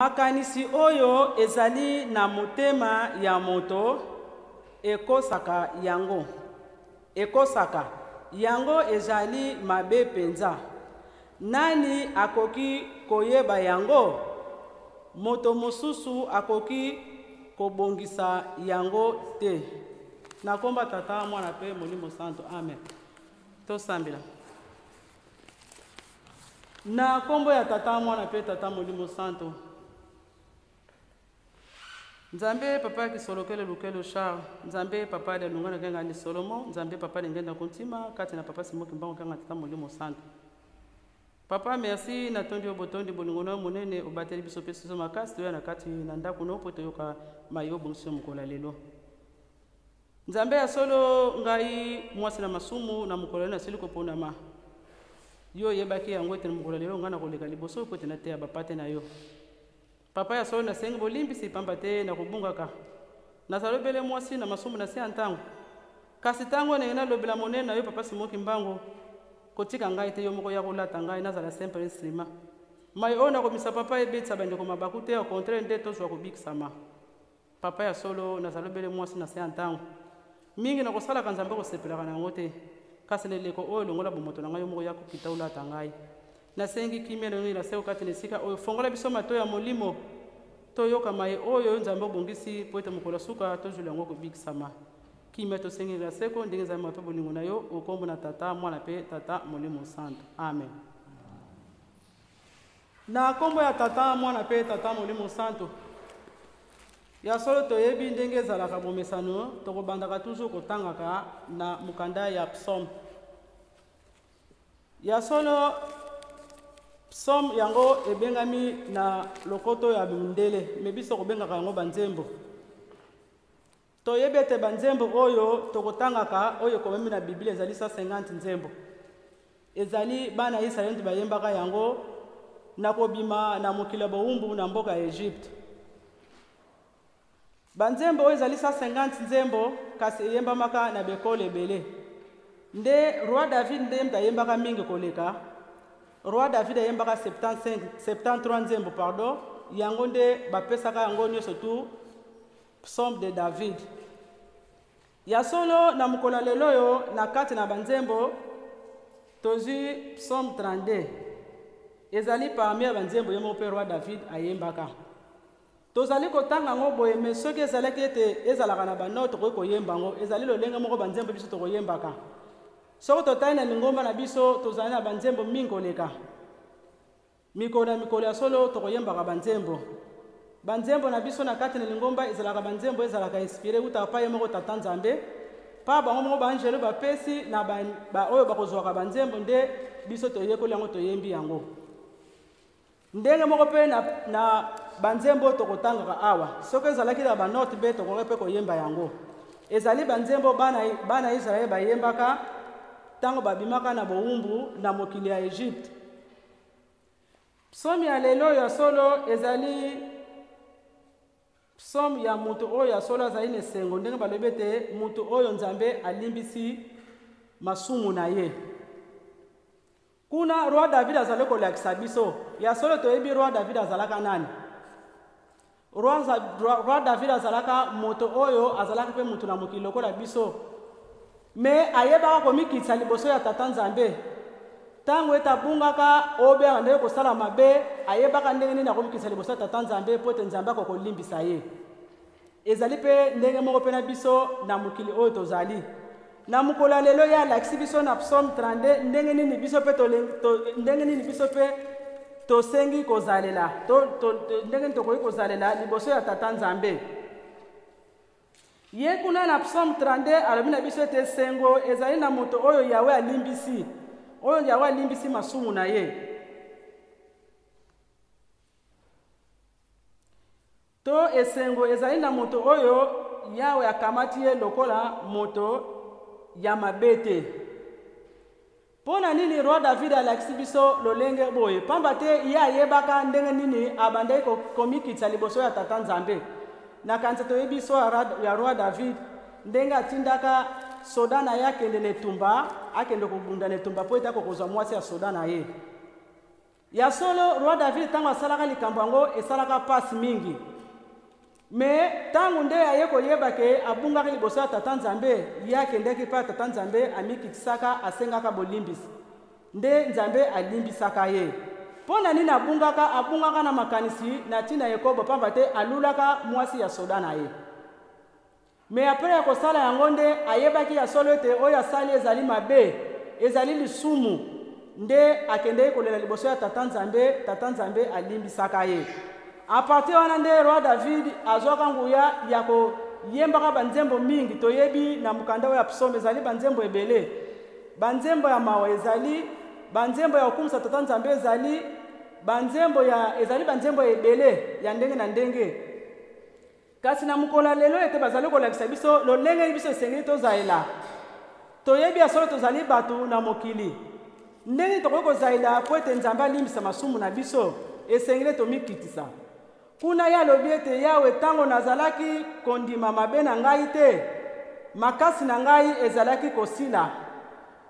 makanisi oyo ezali na motema ya moto ekosaka yango. Ekosaka yango ezali mabe penza. Nani akoki koyeba yango? Moto mosusu akoki kobongisa yango te. Nakomba tata mwana pe molimo santo. Amen. Tosambila. Na kombo ya tata mwana pe tata molimo santo. Nzambe papa kisolokele lukelo Charles, Nzambe papa de lungana kenga ni Solomon, Nzambe papa de ngenda kontima, kati na papa simo kimbango kenga tata molimo santo. Papa merci na tondi obotondi bolungono monene obateli biso pe sizo makasi toya na kati na ndako no poto yoka mayo bonso mukola lelo. Nzambe ya solo ngai mwasi na masumu na mukola na siliko pona ma. Yo yebaki yango te mukola lelo ngana koleka liboso ko tena te abapate na yo. Papa ya solo na sengi bolimbi si pambate na kubungaka. Na salobele mwasi na masumu na si antango. Kasi tango na lobela monene na yo papa simoki mbango. Kotika ngai te yo moko ya kolata ngai nazala simple instrument. Mai ona komisa papa ebetsa bande ko mabaku te au contraire nde tozwa kobikisama. Papa ya solo na salobele mwasi na si antango. Mingi na kosala kanzambe ko sepelaka na ngote. Kasi leleko oyo longola bomoto na ngai yo moko ya kokita ulata ngai. Na sengi kimelo ni la seo kati nesika oyo fongola biso mato ya molimo to yoka mai oyo nzambe bongisi poeta mukola suka to jula ngoko big sama kimelo to sengi la seko ndenge za mape bolingo na yo okombo na tata mwana pe tata molimo santo. Amen. Na kombo ya tata mwana pe tata molimo santo ya solo to yebi ndenge zalaka bomesano to kobandaka toujours kotangaka na mukanda ya psaume ya solo Psalm yango ebengami na lokoto ya bindele mebiso kobengaka yango banzembo. To yebete banzembo oyo tokotangaka oyo komemi na Biblia ezali 150 nzembo. Ezali bana Israeli bayembaka yango na kobima na mokila bowumbu na mboka ya Egypte. Banzembo oyo ezali 150 nzembo kasi eyembamaka na bekole ebele. Nde roi David nde mtayembaka mingi koleka. Roi David ayembaka 73 nzembo pardon yango nde bapesaka yango nyonso tu psaume de David. Ya solo na mukola lelo yo na kati na banzembo tozi psaume 32 ezali parmi banzembo yemo pe roi David ayembaka. Tozali kotanga ngo boye mais soki ezalaki ete ezalaka na banote koyemba ngo ezali lolenge moko banzembo biso tokoyembaka. Soko totali na lingomba na biso tozali na banzembo mingi koleka. Mikolo ya solo tokoyembaka banzembo. Banzembo na biso na kati na lingomba ezalaka banzembo ezalaka inspiré uta pa ye moko tata Nzambe. Pa bango moko banjelo bapesi na ba oyo bakozwaka banzembo nde biso toyekoli yango toyembi yango. Ndenge moko pe na banzembo tokotangaka awa. Soko ezalaki na banote be tokoke pe koyemba yango. Ezali banzembo bana Israeli bayembaka tango babimaka na bowumbu na mokili ya Egypte. Psaume ya lelo ya solo ezali psaume ya mutu oyo ya solo azali nesengo ndenge balobete mutu oyo Nzambe alimbisi masumu na ye. Kuna roi David azali kolakisa biso ya solo toyebi roi David azalaka nani? Roi David azalaka moto oyo azalaka pe mutu na mokili lokola biso. Me ayebaka komikitisa liboso ya tata Nzambe. Tango etabungaka obe ande kosala mabe ayebaka ndenge nini akomikitisa liboso ya tata Nzambe po ete Nzambe akokolimbisa ye. Ezali pe ndenge moko pe na biso na mokili oyo tozali. Na mukola lelo ya lakisi biso na psaume 32 ndenge nini biso pe tosengi kozalela ndenge tokoki kozalela liboso ya tata Nzambe. Ye kuna na psaume 32 alobi na biso ete sengo ezali na moto oyo Yawe alimbisi. Oyo Yawe alimbisi masumu na ye. To esengo ezali na moto oyo Yawe akamati ye lokola moto ya mabete. Pona nini roi David alakisi biso lolenge boye? Pamba te ye ayebaka ndenge nini abandai komikitisa liboso ya tata Nzambe. Na kanisa toyebi so ya roi David ndenge atindaka soda na ye akende netumba akende kobunda netumba po ete akokozwa mwasi ya soda na ye. ya solo roi David tango asalaka likambo yango esalaka pasi mingi. Me tango nde aye koyeba ke abungaki liboso ya tata Nzambe yakendeki pa tata Nzambe amikitisaka asengaka bolimbisi. Nde Nzambe alimbisaka ye. Pona nini abungaka na makanisi na tina Yakobo pamba te alulaka mwasi ya soda na ye. Me apres ya kosala yango nde ayebaki ya solo ete oyo asali ezali mabe, ezali lisumu, nde akendeki kolela liboso ya tata Nzambe alimbisaka ye. A partir wana nde roi David azwaka nguya ya koyembaka banzembo mingi toyebi na mukanda oyo ya psaume ezali banzembo ebele. Banzembo ya mawa ezali, banzembo ya okumisa tata Nzambe ezali, banzembo ebele ya ndenge na ndenge. Kasi na mukola lelo ete bazali kolakisa biso lolenge biso esengeli tozaela. Toyebi ya solo tozali batu na mokili. Ndenge tokoki kozaela po ete Nzambe alimbisa masumu na biso esengeli tomikitisa. Kuna ya lobi ete Yawe tango nazalaki kondima mabe na ngai te, makasi na ngai ezalaki kosila,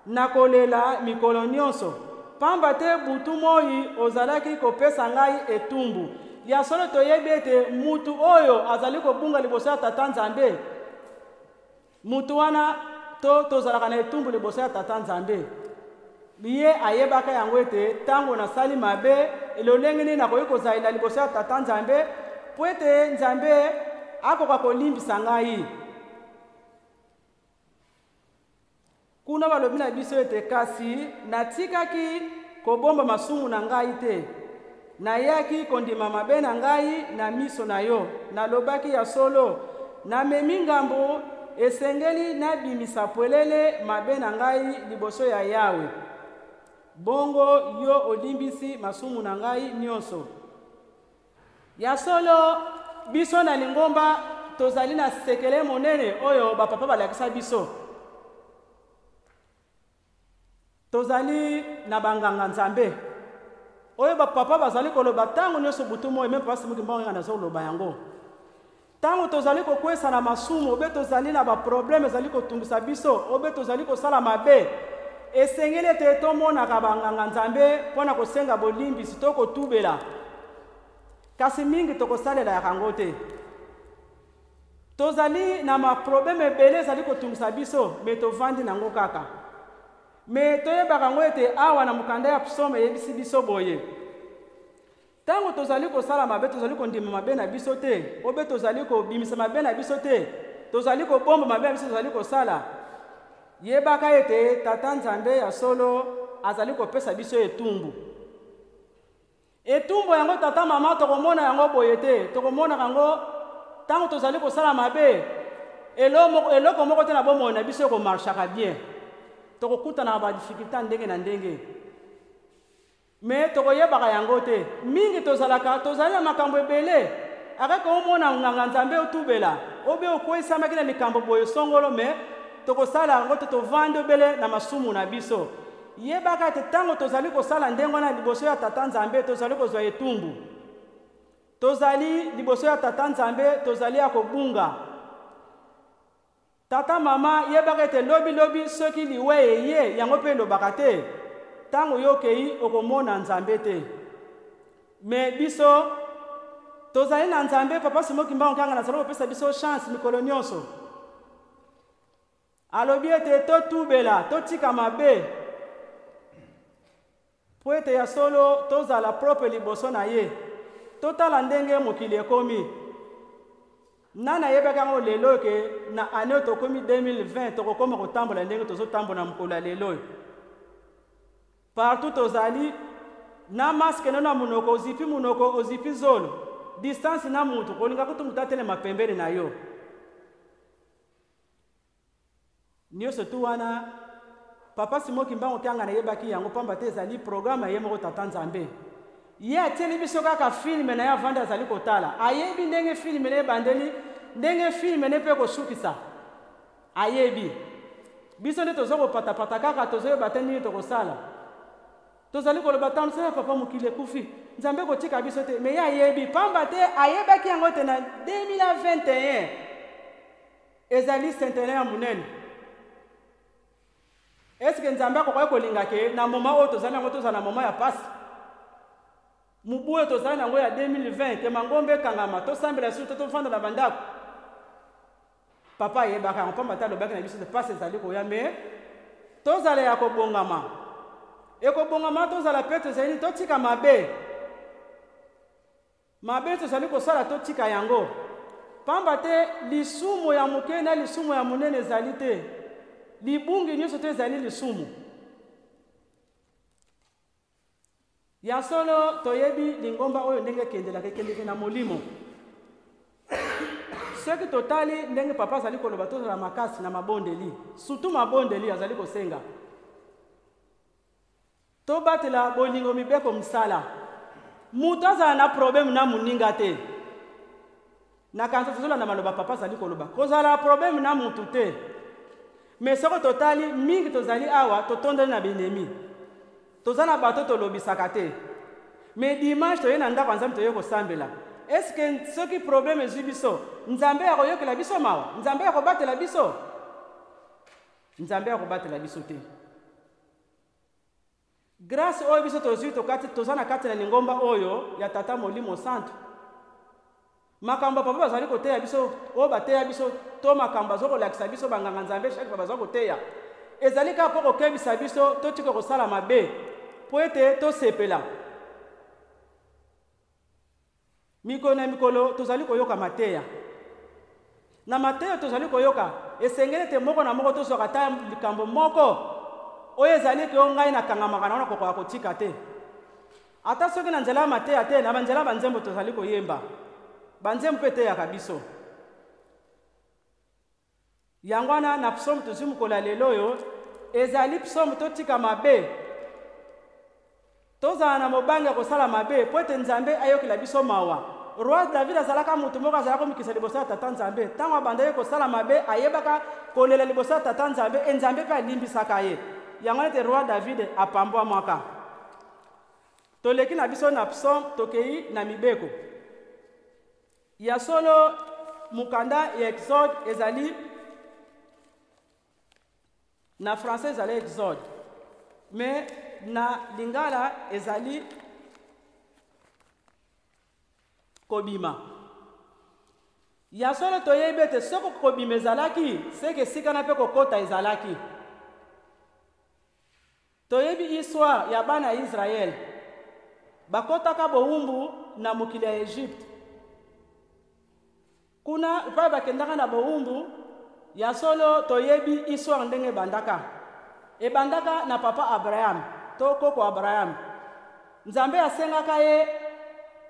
na kolela mikolo nyonso, pamba te butu moi ozalaki kopesa ngai etumbu. Ya solo toyebi ete mutu oyo azali kobunga liboso ya tata Nzambe, mutu wana tozalaka na etumbu liboso ya tata Nzambe. Biye ayebaka yango ete tango nasali mabe elolenge nini nakoki kozaela liboso ya tata Nzambe po ete Nzambe akoka kolimbisa ngai. Kuna balobi na biso ete kasi natikaki kobomba masumu na ngai te, nayaki kondima mabe na ngai na miso na yo, nalobaki ya solo namemi ngambo esengeli nabimisa pwelele mabe na ngai liboso ya Yawe. Bongo yo olimbisi masumu na ngai nyonso. Ya solo biso na lingomba tozali na sekele monene oyo bapapa balakisa biso. Tozali na banganga Nzambe oyo bapapa bazali koloba tango nyonso butu moi même pas simuki mbongo ngana zo loba yango. Tango tozali kokwesa na masumu obe tozali na ba problème ezali kotungisa biso obe tozali kosala mabe. Esengeli ete tomonaka banganga Nzambe mpona kosenga bolimbisi to kotubela. Kasi mingi tokosalela ya kango te. Tozali na ma problème ebele ezali kotungisa biso me tovandi nango kaka. Me toyebaka ngo ete awa na mukanda ya psaume eyebisi biso boye. Tango tozali kosala mabe tozali kondima mabe na biso te, obe tozali kobimisa mabe na biso te, tozali kobomba mabe na biso tozali kosala. Yebaka ete tata Nzambe ya solo azali kopesa biso etumbu. Etumbu yango tata mama tokomona yango boye te, tokomona yango tango tozali kosala mabe, eloko moko te na bomoi na biso ekomarchaka bien. Tokokutana na ba difficulté ndenge na ndenge. Me tokoyebaka yango te. Mingi tozali na makambo ebele. Akaka omona nganga Nzambe otubela, obe okwesamaki na likambo boye songolo me tokosala yango te tovandi obele na masumu na biso. Yebaka ete tango tozali kosala ndenge na liboso ya tata Nzambe tozali kozwa etumbu. Tozali liboso ya tata Nzambe tozali ya kobunga. Tata mama yebaka ete lobi soki liwe ye yango pe lobaka te. Tango yokei okomona Nzambe te. Me biso tozali na Nzambe papa simoki mbongo kanga nazali kopesa biso chance mikolo nyonso. Alobi ete totubela totika mabe po ete ya solo tozala propre liboso na ye. Totala ndenge mokili ekomi. Nana yebaka ngo lelo ke na année tokomi 2020 tokokoma kotambola ndenge tozotambola mokolo lelo. Partout tozali na masque na munoko ozipi munoko ozipi zolo. Distance na mutu kolinga kutu mutatele mapembele na yo. Nyonso tu wana papa simoki mbango kyanga na yebaki yango pamba te ezali programme ye moko tata Nzambe. Ye ateli biso kaka film na ya vanda azali kotala. Ayebi ndenge film ne bandeli, ndenge film ne pe kosukisa. Ayebi. Biso nde tozoko patapata kaka tozoyeba te nini tokosala. Tozali koloba tango sala papa mokili ekufi. Nzambe kotika biso te me ye ayebi pamba te ayebaki yango te na 2021. Ezali centenaire munene. Est-ce que Nzambe akokoki kolinga ke na moma oyo tozali yango tozala na moma ya pasi? mubuye tozali nango ya 2020 te mangombe kangama tosambela biso tofanda na bandako papa ayebaka yango pamba te alobaki na biso te pasi ezali koya me tozala ya kobongama ekobongama tozala mpe tozali totika mabe tozali kosala totika yango pamba te lisumu ya moke na lisumu ya monene ezali te libungi nyonso te ezali lisumu ya solo toyebi lingomba oyo ndenge ekendelaka ekendeki na molimo soki totali ndenge papa azali koloba tozala makasi na mabondeli surtout mabondeli azali kosenga tobatela bolingo mibeko mosala moto azala na probleme na moninga te na kanisa tozolanda maloba papa azali koloba kozala probleme na motu te me soko totali mingi tozali awa totondeli na binemi toza na bato tolobisaka te me dimanche toye na ndako ya nzambe toye kosambela eske soki probleme ezwi biso nzambe akoyokela biso mawa nzambe akobatela biso nzambe akobatela biso te grâce oyo biso tozwi toza na kati na lingomba oyo ya tata molimo santo makambo papa bazali koteya biso oyo bateya biso to makambo azokolakisa biso banganga nzambe chaque fois baza koteya ezali kaka mpo kokebisa biso totika kosala mabe po ete tosepela mikolo na mikolo tozali koyoka mateya na mateya tozali koyoka esengeli ete moko na moko tozwaka ata likambo moko oyo ezali ke ngai nakangamaka nango nakokoka kotika te ata soki na nzela ya mateya te na banzela banzembo tozali koyemba banzembo mpe eteyaka biso yango wana na psomu tozwi mokolo ya lelo oyo ezali psomu totika mabe tozala na mobange ya kosala mabe po ete nzambe ayokela biso mawa roi david azalaka motu moko azalaka komikisa liboso ya tata nzambe ntango abandaki kosala mabe ayebaka kolela liboso ya tata nzambe nzambe mpe alimbisaka ye yango ete roi david apambwamwaka toleki na biso na psomu tokei na mibeko ya solo mukanda ya exode ezali na français ezali exode mais na lingala ezali kobima ya solo toyebi ete soki kobima ezalaki seke esikana mpe kokota ezalaki toyebi histoire ya bana ya israele bakotaka bowumbu na mokili ya egypte kuna epai bakendaka na bowumbu ya solo toyebi histoire ndenge ebandaka na papa abraham to koko abraham nzambe asengaka ye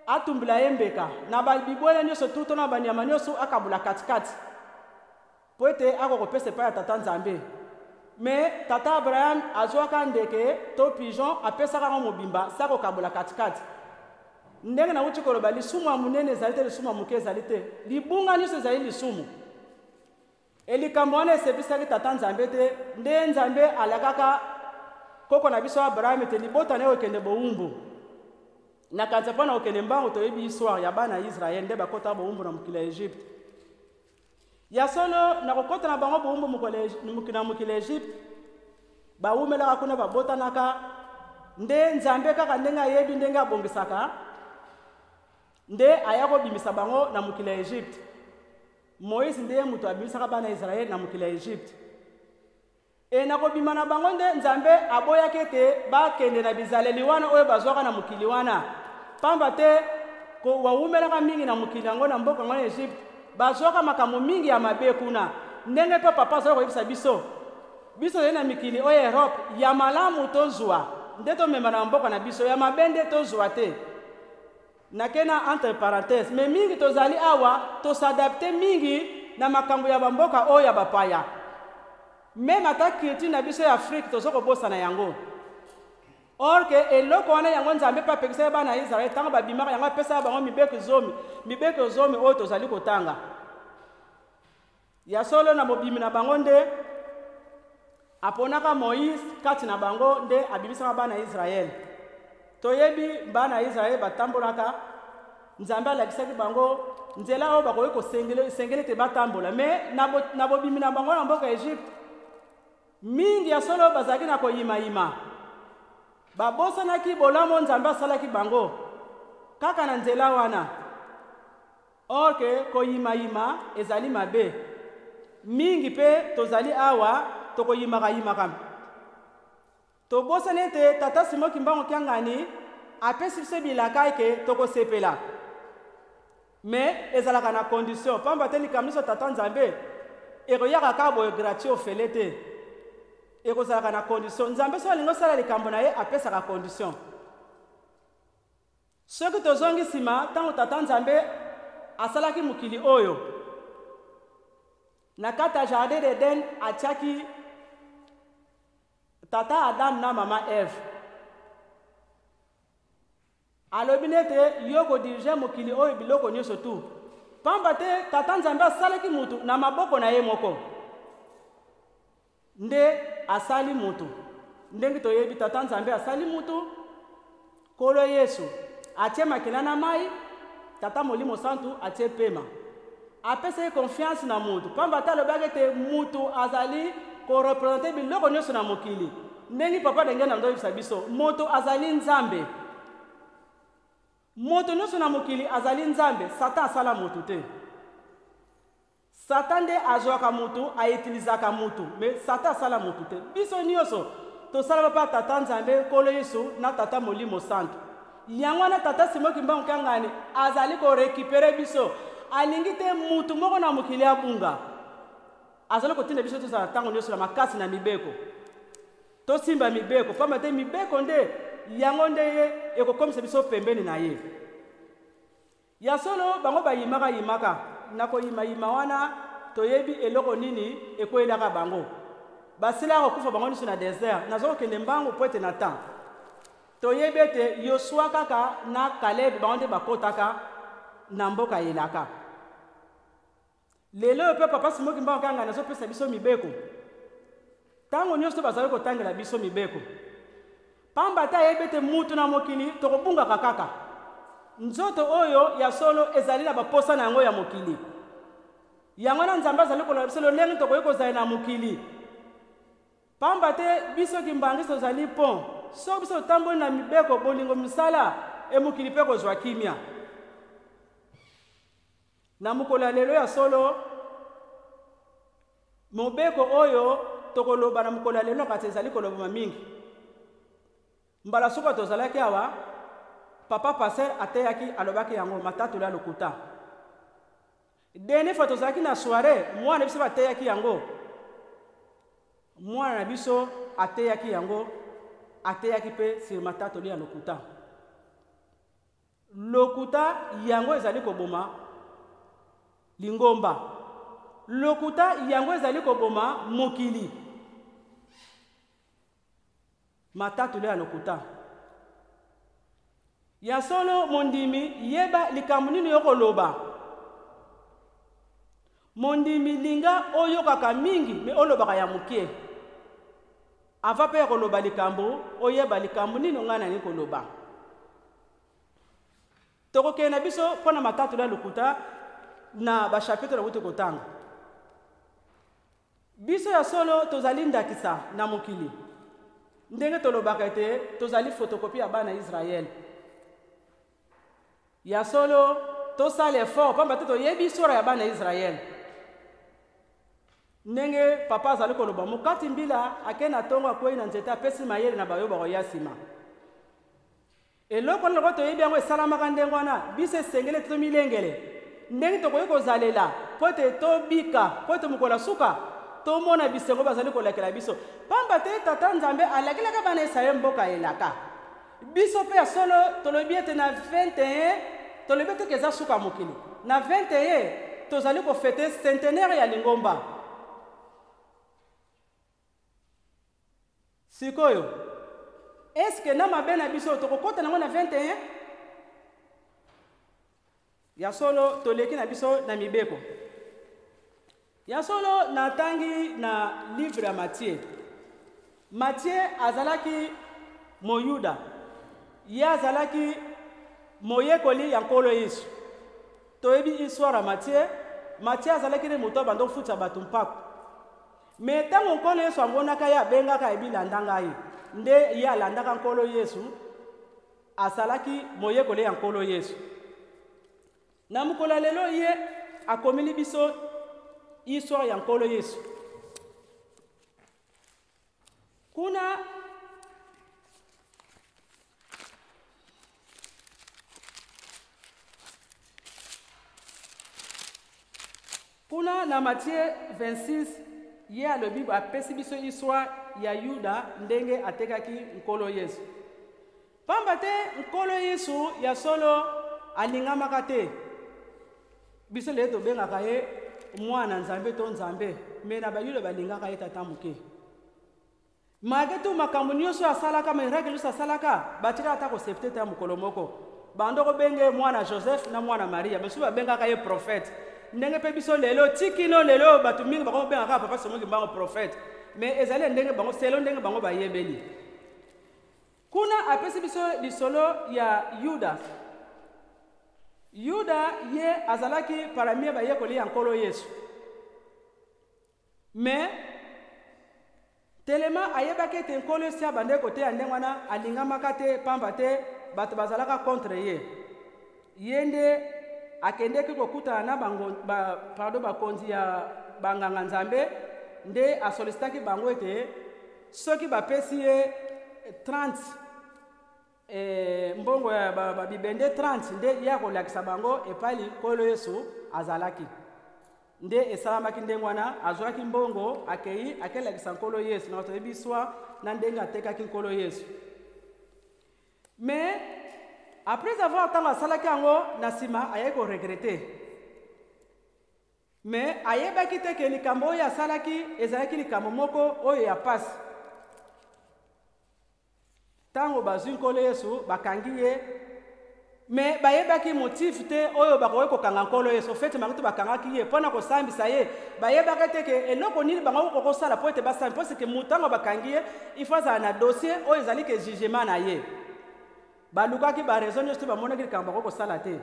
atumbila ye mbeka na babibwele nyonso tu to na banyama nyonso akabula katikati po ete akokopesa epai ya tata nzambe me tata abraham azwaka ndeke to pigeon apesaka ngo mobimba si akokabula katikati ndenge nauti koloba lisumu ya monene ezali te lisumu ya moke ezali te libunga nyonso ezali lisumu elikambo wana esebisaki tata nzambe te nde nzambe alakaka koko na biso abraham ete libota na ye okende bowumbu na kanisa mpo na okende mbango toyebi histoire ya bana ya israele nde bakota bowumbu na mokili ya egypte ya solo na kokota na bango bowumbu na mokili ya egypte bawumelaka kuna babotanaka nde nzambe kaka ndenge ayebi ndenge abongisaka nde aya kobimisa bango na mokili ya egypte moïse nde ye moto abimisaka bana ya israele na mokili ya egypte na kobima na bango nde nzambe aboyaki ete bakende na bizaleli wana oyo bazwaka na mokili wana pamba te wawumelaka mingi na mokili yango na mboka yango na egypte bazwaka makambo mingi ya mabe kuna ndenge mpe papa azali koyebisa biso zali na mikili oyo erope ya malamu tozwa nde tomema na mboka na biso ya mabe nde tozwa te nakena entre parenthèse me mingi tozali awa tosadapte mingi na makambo ya bamboka oyo ya bapaya meme ata culture na biso ya afrique toza kobosana yango or ke eloko wana yango nzambe mpe apekisa bana ya israele ntango babimaka yango apesa bango mibeko zomi oyo tozali kotanga ya solo na bobimi na bango nde aponaka moïse kati na bango nde abimisaka bana ya israele toyebi bana ya israele batambolaka nzambe alakisaki bango nzela oyo bakoki kosengeli ete batambola me na bobimi na bango na mboka ya egypte mingi ya solo bazalaki na koyimayima babosanaki bolamo nzambe asalaki bango kaka na nzela wana orke koyima ezali mabe mingi pe tozali awa tokoyimaka tobosani ete tata Simon Kimbangu Kiangani apesi biso bilaka eke tokosepela mais ezalaka na condition pamba te likambo nyonso tata Nzambe ekoyaka kaka boye gratuit ofele te ekozalaka na condition. Nzambe so alingi osala likambo na ye apesaka condition. Soki tozongi nsima ntango tata Nzambe asalaki mokili oyo na kati ya jardin d'Eden atiaki tata Adam na mama Eve alobi nete yo kodirige mokili oyo biloko nyonso tu pamba te tata Nzambe asalaki mutu na maboko na ye moko nde asali mutu ndenge toyebi tata Nzambe asali mutu kolo Yesu atie makila na mai tata Molimo Santu atie pema apesa confiance na mutu pamba te alobaki ete mutu azali korepresente biloko nyonso na mokili ndenge papa ndenge na ndoyebisa biso moto azali Nzambe moto nyonso na mokili azali Nzambe. Satan asala mutu te. Satan nde azwaka mutu aitilizaka mutu mais Satan asala mutu te. Biso nyonso tosala pa tata Nzambe kolo Yesu na tata Molimo Santu yango na tata Simon Kimbangu Kiangani azali ko récupérer biso alingi te mutu moko na mokili abunga azali kotinda biso tosala ntango nyonso na makasi na mibeko tosimba mibeko pamba te mibeko nde yango nde ye ekokomisa biso pembeni na ye ya solo bango bayimaka na koyima wana toyebi eloko nini ekoyelaka bango basilaka kokufa bango nyonso na désert nazokokende mbangu po ete na temps toyebi ete Yosua kaka na Caleb bango nde bakotaka na mboka elaka lelo pe papa Simon Kimbangu Kiangani azopesa biso mibeko ntango nyonso bazali kotangela biso mibeko pamba te ayebi ete mutu na mokili tokobungaka kaka nzoto oyo ya solo ezali na baposa na yango ya mokili yango na Nzambe azali koloba biso lolenge tokoki kozala na mokili pamba te biso kimbangisi tozali pont so biso totamboli na mibeko bolingo misala emokili mpe kozwa kimia na mokolo ya lelo ya solo mobeko oyo tokoloba na mokolo ya lelo kati ezali kolobama mingi mbala suka tozalaki awa papa passer ateyaki alobaki yango matatu la lokuta dene fa tozalaki na soirée mwana biso bateyaki yango mwana na biso ateyaki yango ateyaki pe sur matatu la lokuta yango ezali koboma lingomba lokuta yango ezali koboma mokili matatu le lokuta ya solo mondimi yeba likambo nini yokoloba mondimi linga oyokaka mingi me olobaka ya mokie ava pe koloba likambo oyeba likambo nini ngana ni koloba tokoke na biso pona matatu le lokuta na ba chapitre wuti kotanga biso ya solo tozali ndakisa na mokili ndenge tolobaka ete tozali photocopie ya bana Israel ya solo tosala effort pamba te toyebi sura ya bana Israel ndenge papa azali koloba mokati mbila ake na ntongo akwei na nzete apesi mayele na bayobaka ya nsima eloko naloko toyebi yango esalamaka ndenge wana biso esengeli ete tomilengele ndenge tokoki kozalela po ete tobika po ete mokolo suka tomona bisengo bazali kolakela biso pamba te tata Nzambe alakelaka bana Israel mboka elaka biso pe ya solo tolobi ete na 21 tolobi ete keza suka mokili na 21 tozali kofete centenaire ya lingomba sikoyo eske na mabe na biso tokokota nango na 21 ya solo toleki na biso na mibeko ya solo natangi na livre ya Matthieu azalaki moyuda ye azalaki moyekoli ya nkolo Yesu toyebi histoire ya Matthieu azalaki ne moto abanda kofuta bato mpako me ntango nkolo Yesu amonaka ye abengaka ebilanda ngai nde ye alandaka nkolo Yesu asalaki moyekoli ya nkolo Yesu. Na mukolo lelo ye akomeli biso histoire ya nkolo Yesu. Kuna na Matthieu 26 ye alobi apesi biso histoire ya Yuda ndenge atekaki nkolo Yesu. Pamba te nkolo Yesu ya solo alingamaka te. Biso le tobengaka ye mwana nzambe to nzambe, me na bayuda balingaka ye tata muke. Malgré tout makambo nyonso asalaka, miracle nyonso asalaka, batika ata kosepte te ya mokolo moko. Bando kobenge mwana Joseph na mwana Maria, besu babengaka ye prophète. Ndenge pe biso lelo tikino lelo batu mingi bako bengaka papa somo kimbango prophète, mais ezali ndenge bango selo ndenge bango bayebeli. Kuna apesi biso lisolo ya Yuda. Yuda ye azalaki parami bayekoli ya nkolo Yesu. Mais telema ayebaki te nkolo Yesu abande kote ya ndenge wana alingamaka te pamba te bato bazalaka contre ye. Yende akendeki kokutana na bakonzi ya banganga nzambe nde asolistaki bango ete soki bapesi ye 30 mbongo ya babibende 30 nde ya kolakisa bango epali nkolo Yesu azalaki. Nde esalamaki ndenge wana azwaki mbongo akei akelakisa nkolo Yesu na toyebi swa na ndenge atekaki nkolo Yesu. Mais après avoir tant asalaki yango na sima aye ko regretter. Mais ayebaki te ke likambo oyo asalaki ezalaki likambo moko oyo ya pasi. Tango bazwi nkolo Yesu bakangi ye, mais bayebaki motif te oyo bakoki kokanga nkolo Yesu. En fait mangutu bakangaki ye mpona kosambisa ye. Bayebaki te ke eloko nini bango kokosala po ete basambi, po seke mutango bakangi ye il faut azala na dossier oyo ezali ke jugement na ye. Balukaki ba raison nyonso bamonaki likambo bakokosala te.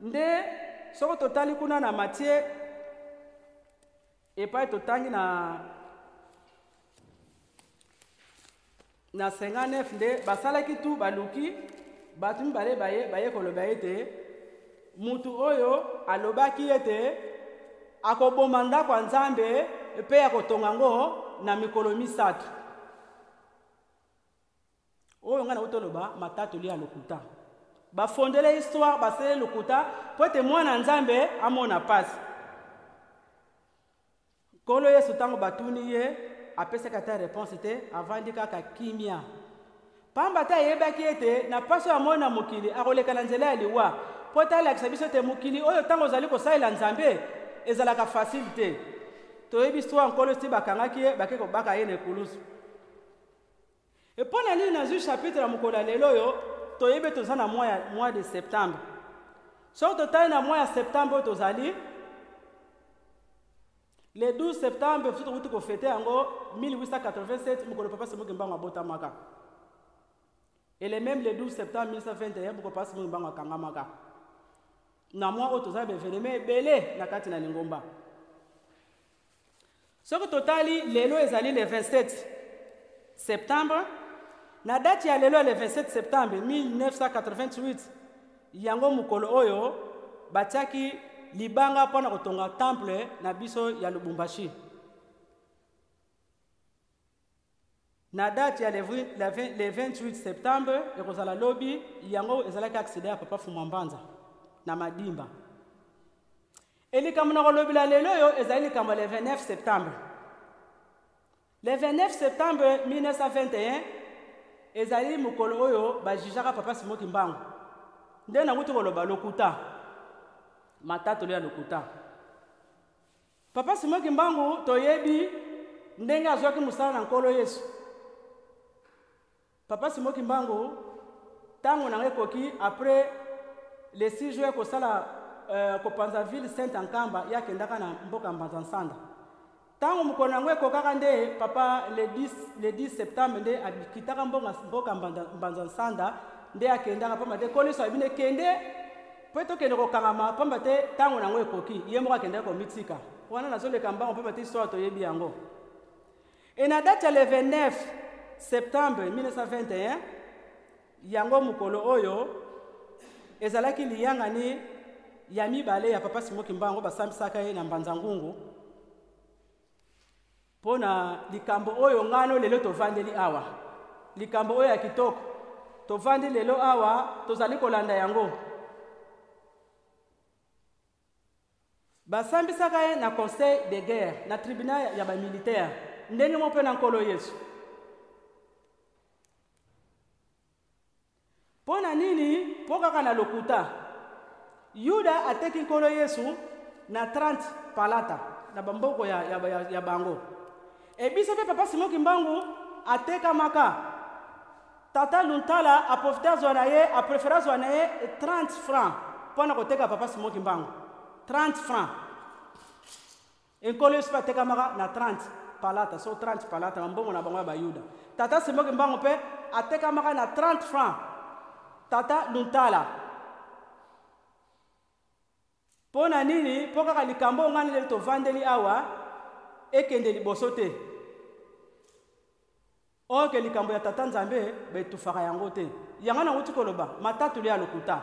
Nde soko totali kuna na Matthieu epai totangi na 59 nde basalaki tu baluki batu mibale baye koloba ete mutu oyo alobaki ete akoboma ndako ya Nzambe mpe akotonga ngo na mikolo 3. Oyo ngana utoloba matatu li alokuta. Bafondele histoire basele lokuta po ete mwana Nzambe amona pasi. Nkolo Yesu tango batuni ye apesaka ta réponse te avandi kaka kimia. Pamba ta yebaki ete na paso ya mona mokili akoleka na nzela ya liwa po talakisa biso te mokili oyo tango ozali kosalela Nzambe ezalaka facile te. Toyebi histoire nkolo ti bakangaki ye bake kobaka ye na ekulusu. Et pour aller dans le chapitre de lelo toyebe toza na mois de septembre. So total na mois de septembre tozali le 12 septembre tout ko fêter ngo 1887 mukolo papa Simoki Mbango abota maka. Et le même le 12 septembre 1921 mukolo papa Simoki Mbango akanga maka. Na mois o toza beveneme belé na kati na Lingomba. So totali lelo ezali le 27 septembre. Na date ya lelo le 27 septembre 1988 yango mukolo oyo batiaki libanga pona kotonga temple na biso ya Lubumbashi. Na date ya le 28 septembre ekozala lobi yango ezalaki accident ya papa Fumambanza na Madimba. Elikambo na kolobi la lelo yo ezali likambo le 29 septembre. Le 29 septembre 1921 ezali mukolo oyo bajijaka papa Simoki Mbango. Nde na ngutu koloba lokuta. Matatu ya lokuta. Papa Simoki Mbango toyebi ndenge azwaki musala na nkolo Yesu. Papa Simoki Mbango tango na ekoki après le 6 juillet ko sala kopanza ville Sainte Ankamba yakendaka na mboka Mbanza Nsanda. Tango mukolo nango ekokaka nde papa le 10 septembre nde akitaka mboka Mbanza Nsanda nde akendaka pamba te koliso abine kende po tokende kokangama pamba te tango nango ekoki ye moko akendaka komitika wana nazoleka mbango pamba te histoire toyebi yango. Et na date ya le 29 septembre 1921 yango mukolo oyo ezalaki liyangani ya mibale ya papa Simoki Mbango basambisaka ye na Mbanza Ngungu pona likambo oyo ngano lelo tovandeli awa likambo oyo ya kitoko tovandi lelo awa tozali kolanda yango basambisaka ye na conseil de guerre na tribunal ya bamilitaire ndenge mo mpe na nkolo Yesu pona nini po kaka na lokuta Yuda ateki nkolo Yesu na 30 palata na bamboko ya bango ebiso pe papa Simoki Mbangu ateka maka tata Luntala aprofita zwana ye aprefera zwana ye 30 francs pona koteka papa Simoki Mbangu 30 francs nkolo Yesu ateka maka na 30 palata so 30 palata bambongo na bango ya Bayuda tata Simoki Mbangu pe ateka maka na 30 francs tata Luntala pona nini po kaka likambo ngani lelo tovandeli awa ekende liboso te oke likambo ya tata Nzambe betufaka yango te yango na nguti koloba matatu le ya lokuta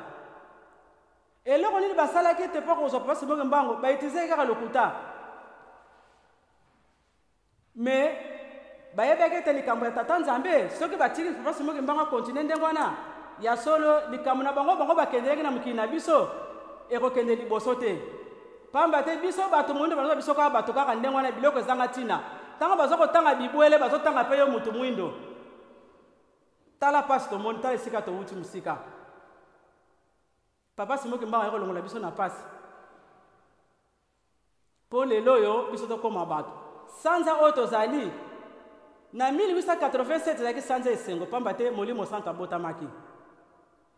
eloko nini basalaki te po kozwa papa Simoki Mbango baitize kaka lokuta me bayebeki te likambo ya tata Nzambe soki batiki papa Simoki Mbango continue ndenge wana ya solo likambo na bango bakendeleki na mokili na biso ekokende liboso te pamba te biso bato moyindo banaza biso kaka bato kaka ndenge wana biloko ezanga ntina ntango bazokotanga bibwele bazotanga mpe yo mutu mwindo tala pasi tomoni tala esika towuti mosika papa Simoki Mbango ayekolongola biso na pasi mpo lelo oyo biso tokóma bato sanza oyo tozali na 1887 ezalaki sanza esengo pamba te Molimo Santo abotamaki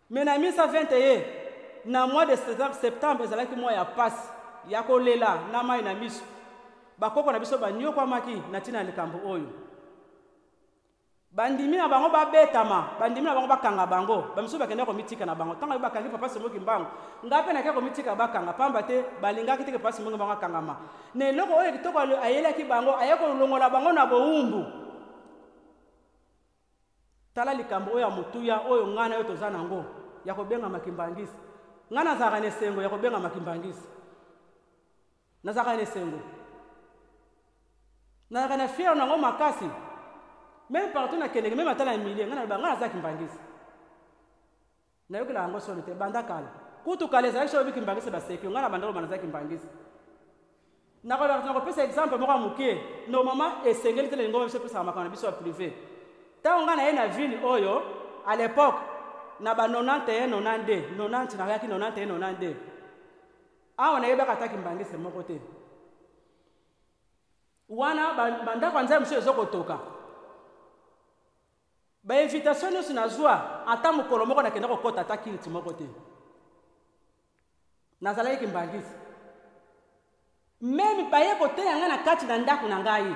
me na 1921 na mois de septembre ezalaki mois ya pasi ya kolela na mai na miso bakoko na biso banyokwamaki na ntina likambo oyo bandimi na bango babetama bandimi na bango bakanga bango bamiso bakende komitika na bango ntango bakangi papa Simoki Mbango nga mpe nake komitika bakanga pamba te balingaki te papa Simoki Mbango akangama na eloko oyo kitoko ayelaki bango aye kolongola bango na bowumbu tala likambo oyo ya motuya oyo ngana oyo toza nango ya kobenga makimbangisi ngana nazalaka na esengo ya kobenga makimbangisi nazalaka na esengo nazalaka na fiere nango makasi même partout nakendeke même ata na milie ngana naza kimbangisi nayokela yango solo te banda kala kutu kala ezalaki so oyobi kimbangisi basekio ngana banda loba naza kimbangisi nakopesa exemple moko ya moke no mama esengeli te lelingo biso epesaka makambo na biso ya privé ntango nga na ye na ville oyo à l'époque na ba 91 92 90 nakayaki 91 92 awa nayebaka ata kimbangisi moko te wana bandako ya Nzambe mosusu ezokotoka bainvitation nyonso nazwa ata mokolo moko nakende kokota ata kiliti moko te nazalaki kimbangisi meme baye koteya nga na kati na ndako na ngai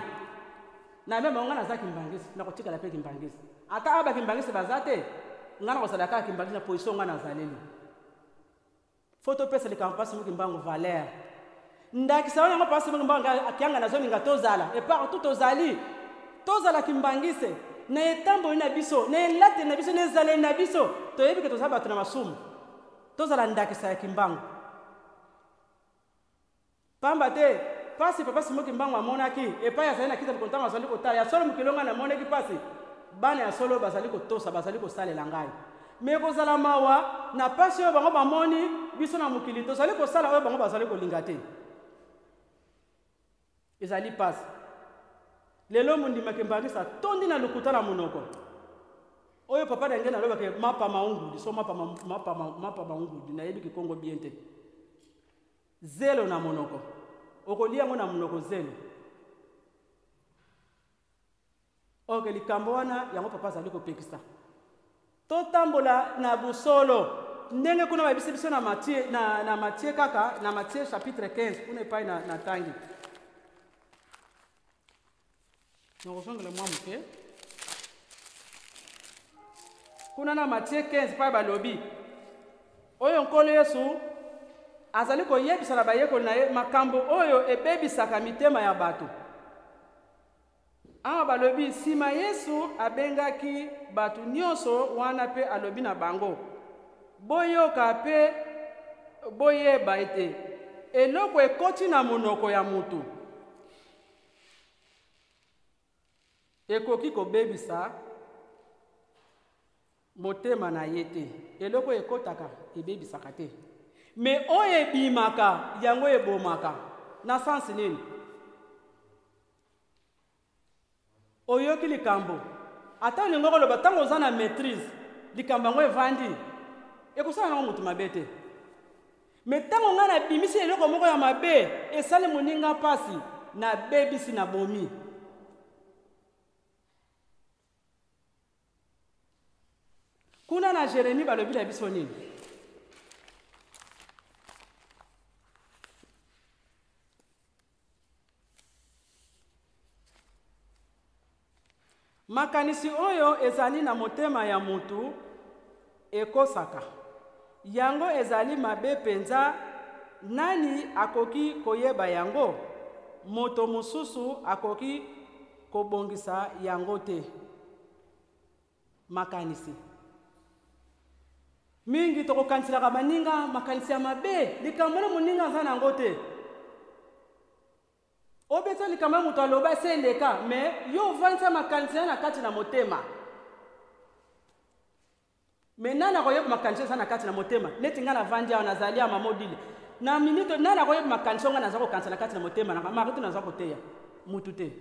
na meme nga naza kimbangisi nakotikala mpe kimbangisi ata aba kimbangisi baza te nga nakozala kaka kimbangisi na position nga nazaleli fo topesa likambo papa Simoki Mbango valeur ndakisa wana papa Simoki Mbango akianga nazolinga tozala epartout tozala kimbangisi na etambo na biso na elate na biso na ezale na biso toyebi ke tozala bato na masumu tozala ndakisa ya kimbango pamba te pasi papa Simoki Mbango amonaki epai azali na kita kontanga azali kotala ya solo mokilonga na monaki pasi bana ya solo bazali kotosa bazali kosalela ngai me kozala mawa na pasi oyo bango bamoni biso na mokili tozali kosala oyo bango bazali kolinga te ezali pasi lelo mundima kimbangisa tondi na lokuta na monoko oyo papa na ngena lobake mapa maungudi so mapa maungudi na yebi Kongo bien te zelo na monoko okolia ngo na monoko zelo oke likambo wana yango papa zali kopekisa totambola na busolo ndenge kuna babisi biso na Matthieu kaka na Matthieu chapitre 15 kuna epai na tangi nakosongela mwa moke kuna na Matthieu 15 pa balobi oyo nkolo Yesu azali koyebisa na bayekoli na ye makambo oyo ebebisaka mitema ya bato Awa balobi sima Yesu abengaki batu nyonso wana pe alobi na bango. Boyoka pe boyeba ete eloko ekoti na monoko ya mutu ekoki kobebisa motema na ye te. Eloko ekotaka ebebisaka te. Me oyo ebimaka yango ebomaka. Na sansi nini? Oyoki likambo. Ata olingo koloba ntango oza na maîtrise likambo yango evandi ekosala nango mutu mabe te. Me ntango nga nabimisi eloko moko ya mabe esali moninga mpasi nabebisi na bomi. Kuna na Jérémie balobi na biso nini? Makanisi oyo ezali na motema ya mutu ekosaka. Yango ezali mabe penza, nani akoki koyeba yango? Moto mususu akoki kobongisa yango te. Makanisi. Mingi tokokansilaka baninga makanisi ya mabe, likambo na moninga aza nango te. Obeto likambo ya mutu aloba seleka, me yo vanisa makanisi na kati na motema. Me nana koyeba makanisi na kati na motema, neti nga na vandi awa nazali ya mamodile. Na minute nana koyeba makanisi nga nazako kanisa na kati na motema, na maritu nazako teya, mutu te.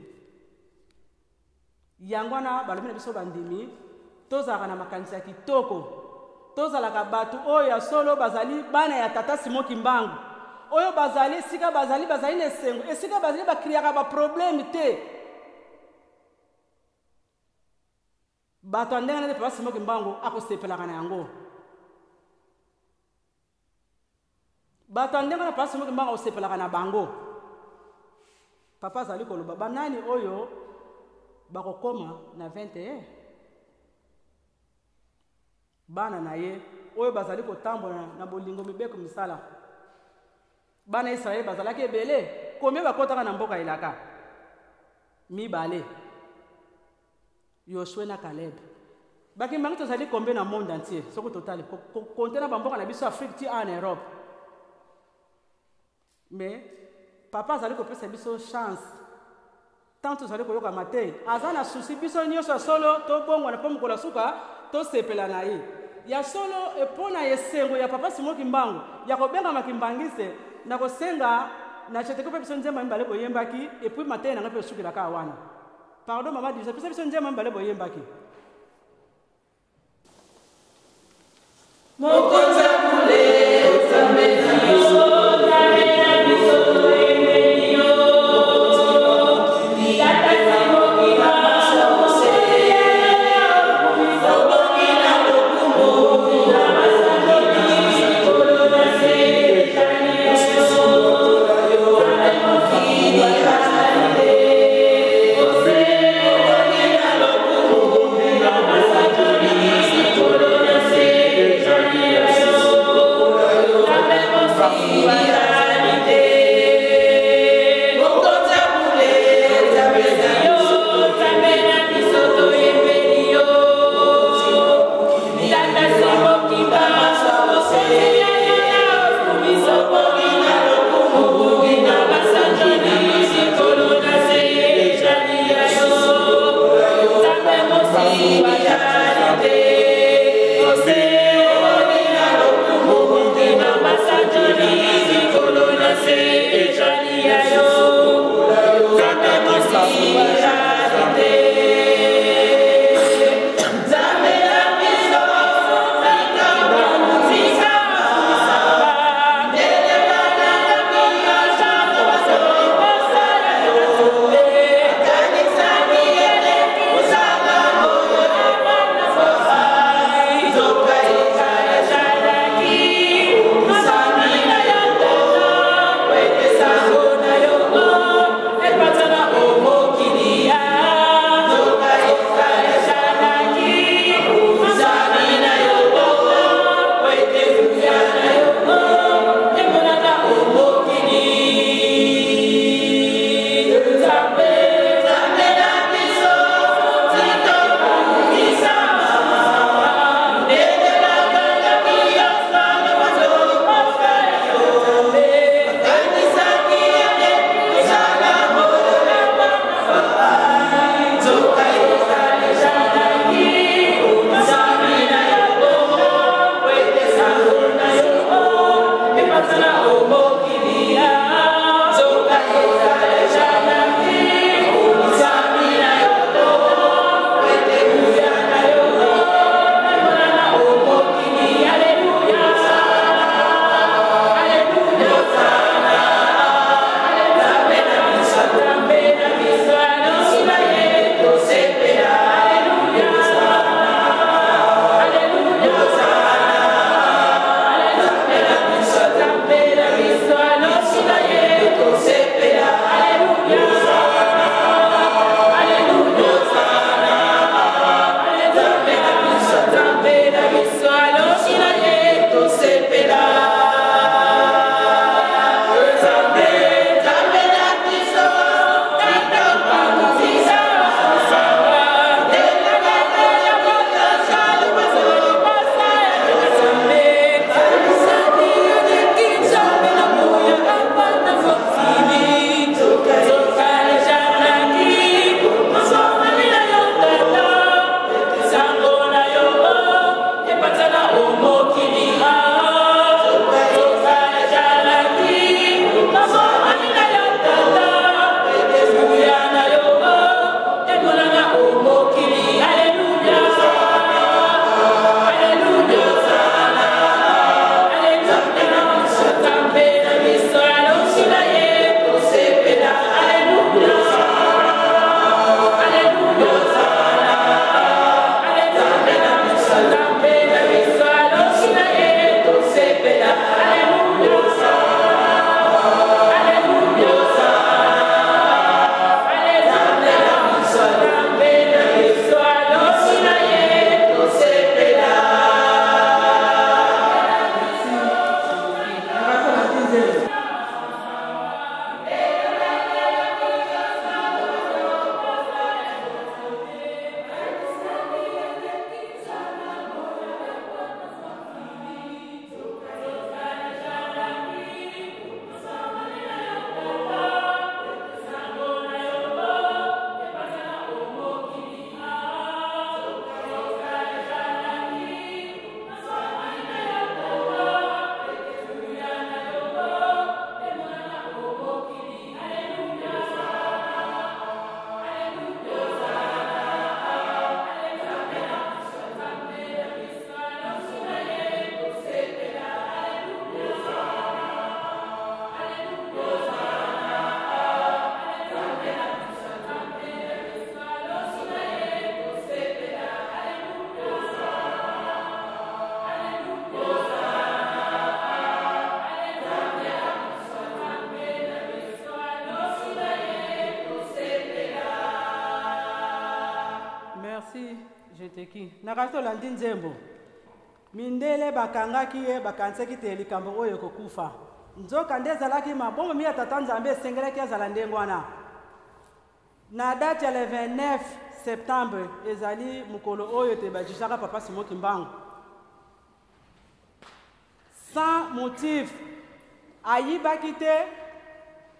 Yango na balobi na biso bandimi, tozalaka na makanisi ya kitoko. Tozalaka batu oyo solo bazali bana ya tata Simon Kimbangu. Oyo bazali sika bazali nesengo. Esika bazali bakriaka ba problème te. Batu andenge na papa Simon Kimbangu akosepelaka na yango. Batu andenge na papa Simon Kimbangu akosepelaka na bango. Papa azali koloba banani oyo bakokoma na 21. Bana na ye oyo bazali kotambola na bolingo mibeko misala. Bana Israel bazalaki ebele kombe bakotaka na mboka elaka. Mibale. Yoshua na Caleb. Bakimbangi tozali kombe na monde entier, soko total. Kontena bamboka na biso Afrique ti en Europe. Mais papa azali kopesa biso chance. Tant tozali koyoka matei, azana susi biso nyonso solo to bongo na pomo kola suka to sepela na ye. Ya solo epona esengo ya papa Simon Kimbangu ya kobenga makimbangise na kosenga na cheteko pe biso nzemba mbale boyembaki et puis matin na ngape sukila ka wana. Pardon mama dit, biso nzemba mbale boyembaki. Mokonza kule utamezio Yes. eleki nakati tolandi nzembo mindele bakangaki ye bakanisaki te likambo oyo ekokufa nzoka nde ezalaki mabombo mingi ya tata nzambe esengelaki azala ndenge wana na date ya le 29 septembre ezali mokolo oyo te bajishaka papa Simoki Mbangu sans motif ayibaki te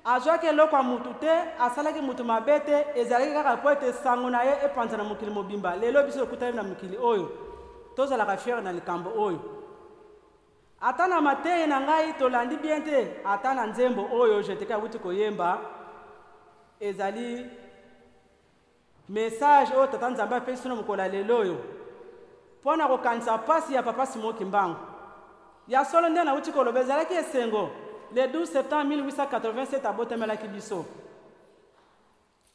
azwaki eloko ya mutu te asalaki mutu mabe te ezalaki kaka po ete sango na ye epanza na mokili mobimba lelo biso ekutani na mokili oyo tozalaka fiere na likambo oyo ata na mateyi na ngai tolandi bien te ata na nzembo oyo jeteke awuti koyemba ezali message oyo tata nzambe apesi na mokolo ya lelo oyo mpo na kokanisa pasi ya papa Simoki Mbangu ya solo nde nawuti koloba ezalaki esengo le 12 septembre 1887 abotemelaki biso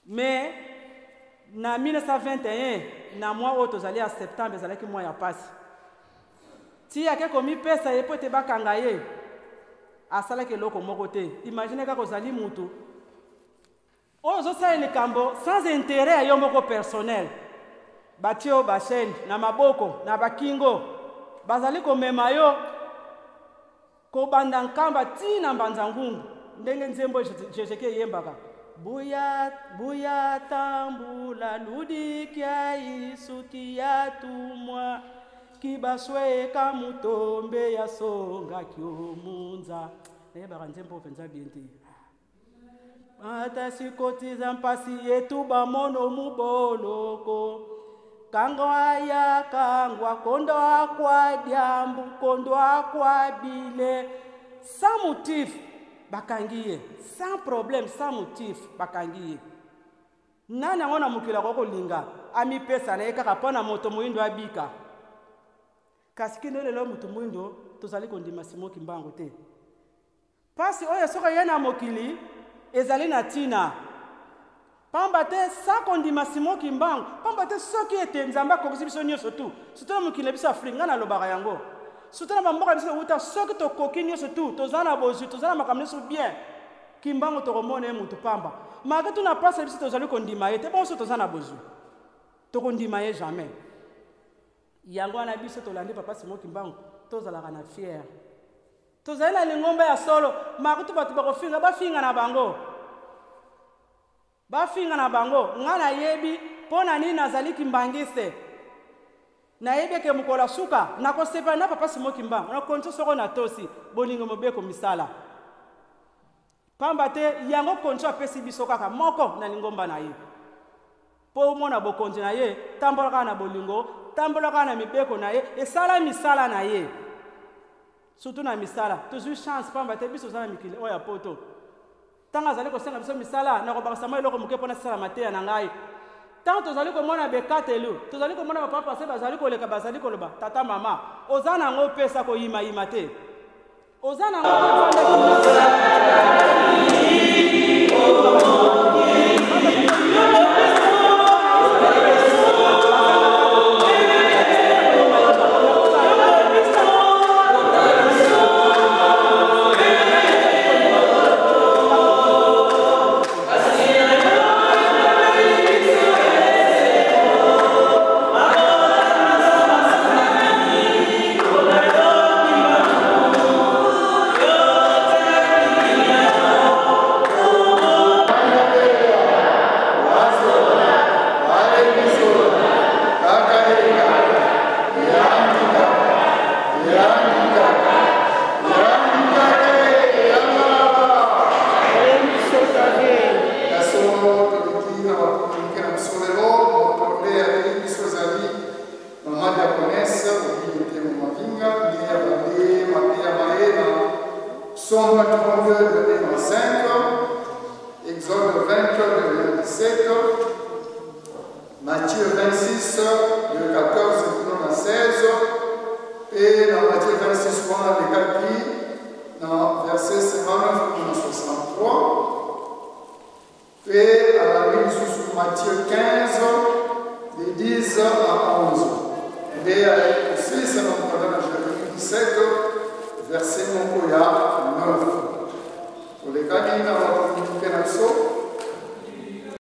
mais na 1921 na mwa oyo tozali ya septembre ezalaki mwa ya pasi ti ake komipesa ye po ete bakanga ye asalaki eloko moko te imagine kaka ozali mutu oyo ozosala likambo sans intérêt ya yo moko personnel batie oyo bashene na maboko na bakingo bazali komema yo kobanda nkamba tina mbanza ngungu ndenge nzembo jejeke yembaka buya tambula ludikia isuki ya tumwa kibasweka mutombe ya songa kiomunza nayebaka nzembo penza biente ata sikotiza mpasi yetu bamono muboloko kangwa ya kangwa kondo akwa diambu kondo akwa bile sans motif bakangiye sans problème sans motif bakangiye nani yango na mokili akokolinga amipesa na ye kaka mpo na moto moyindo abika kasi kino lelo moto moyindo tozali kondima Simoki Mbangu te pasi oyo soki ye na mokili ezali na ntina pamba te sa kondima Simoki Mbangu pamba te soki ete nzambe akokisi biso nyonso tu surtout na mokili na biso Afrika nga nalobaka yango surtout na bamboka biso euta soki tokoki nyonso tu tozala na bozwi tozala na makambo nyonso bien Kimbangu tokomona ye mutu pamba maka tuna pasi biso tozali kondima ye te bonso tozala na bozwi tokondima ye jamais yango wana biso tolandi papa Simoki Mbangu tozalaka na fier tozali na lingomba ya solo maka tu bato bakofinga bafinga na bango nga nayebi mpo na nini nazali kimbangise nayebi eke mokolo suka nakosepela na papa Simoki Mbangu nakonzi soko na tosi bolingo mobeko misala pamba te yango konzi apesi biso kaka moko na lingomba na ye mpo omona bokonzi na ye tambola kaka na bolingo tambola kaka na mibeko na ye esala misala na ye surtout na misala tozwi chance pamba te biso oza na mikili oyo ya poto ntango azali kosenga biso misala nakobakisa mwa eloko moke mpona sala mateya na ngai ntango tozali komona bekatelu tozali komona bapapa se bazali koleka bazali koloba tata mama oza nango pesa koyimayima te oza nango Somme 32 de 5, Exode 20 de 27, Matthieu 26 de 14 à 16, et dans Matthieu 26, on a décalqué dans verset 59 à 63, et à la ligne sous Matthieu 15, de 10 à 11. Et aussi, c'est dans le 17, verset Mokoya.